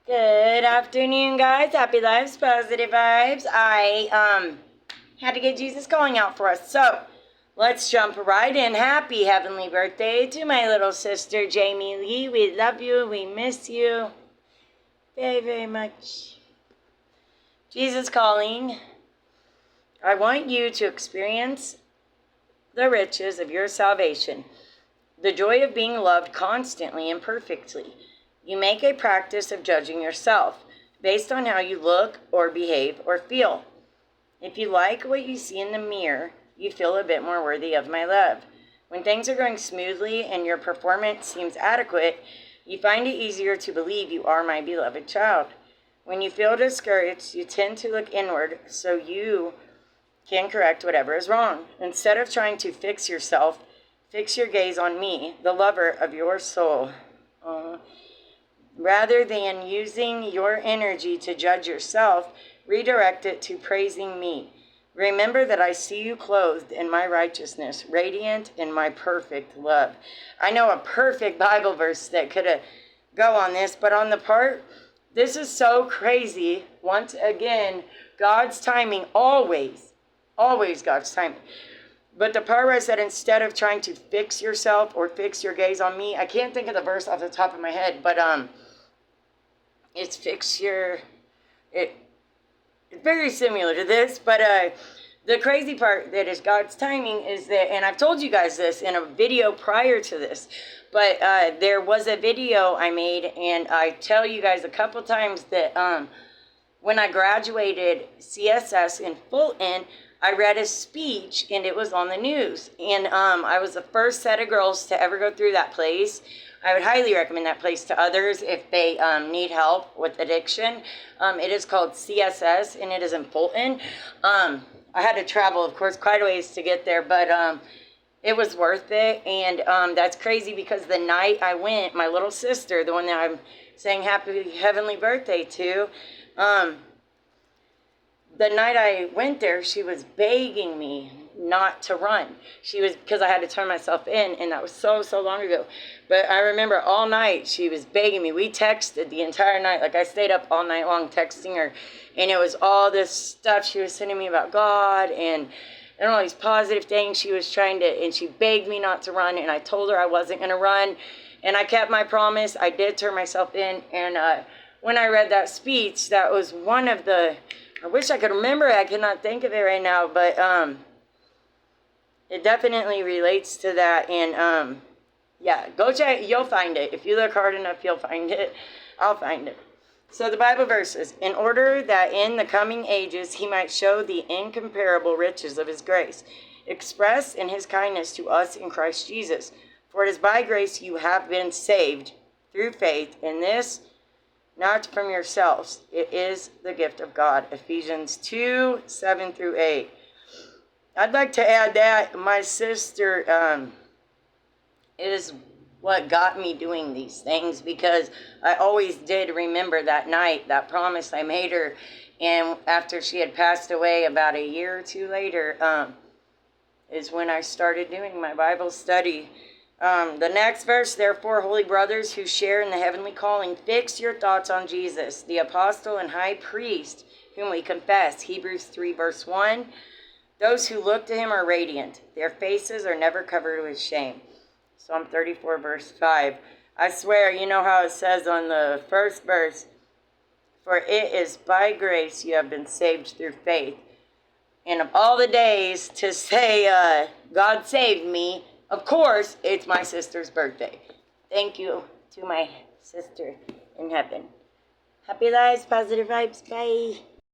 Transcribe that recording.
Good afternoon, guys. Happy lives, positive vibes. I had to get Jesus calling out for us. So let's jump right in. Happy heavenly birthday to my little sister, Jamie Lee. We love you. We miss you very, very much. Jesus calling. I want you to experience the riches of your salvation, the joy of being loved constantly and perfectly. You make a practice of judging yourself based on how you look or behave or feel. If you like what you see in the mirror, you feel a bit more worthy of my love. When things are going smoothly and your performance seems adequate, you find it easier to believe you are my beloved child. When you feel discouraged, you tend to look inward so you can correct whatever is wrong. Instead of trying to fix yourself, fix your gaze on me, the lover of your soul. Rather than using your energy to judge yourself, redirect it to praising me. Remember that I see you clothed in my righteousness, radiant in my perfect love. I know a perfect Bible verse that could go on this, but on the part, this is so crazy. Once again, God's timing, always God's timing. But the part where I said, instead of trying to fix yourself or fix your gaze on me, I can't think of the verse off the top of my head, but it's it's very similar to this, but the crazy part that is God's timing is that, and I've told you guys this in a video prior to this, but there was a video I made, and I tell you guys a couple times that when I graduated CSS in Fulton, I read a speech, and it was on the news, and I was the first set of girls to ever go through that place. I would highly recommend that place to others if they need help with addiction. It is called CSS, and it is in Fulton. I had to travel, of course, quite a ways to get there, but it was worth it. And that's crazy because the night I went, my little sister, the one that I'm saying happy heavenly birthday to, the night I went there, she was begging me not to run. She was, because I had to turn myself in, and that was so long ago. But I remember all night she was begging me. We texted the entire night. Like, I stayed up all night long texting her, and it was all this stuff she was sending me about God and all these positive things she was trying to, and she begged me not to run, and I told her I wasn't going to run, and I kept my promise. I did turn myself in, and when I read that speech, that was one of the, I wish I could remember it. I cannot think of it right now, but it definitely relates to that. And yeah, go check. You'll find it. If you look hard enough, you'll find it. I'll find it. So the Bible verses, in order that in the coming ages he might show the incomparable riches of his grace, expressed in his kindness to us in Christ Jesus. For it is by grace you have been saved through faith, in this not from yourselves. It is the gift of God. Ephesians 2:7-8. I'd like to add that my sister is what got me doing these things, because I always did remember that night, that promise I made her. And after she had passed away, about a year or two later, is when I started doing my Bible study. The next verse, therefore, holy brothers who share in the heavenly calling, fix your thoughts on Jesus, the apostle and high priest, whom we confess. Hebrews 3:1. Those who look to him are radiant. Their faces are never covered with shame. Psalm 34:5. I swear, you know how it says on the first verse, for it is by grace you have been saved through faith. And of all the days to say, God saved me, of course, it's my sister's birthday. Thank you to my sister in heaven. Happy lives, positive vibes. Bye.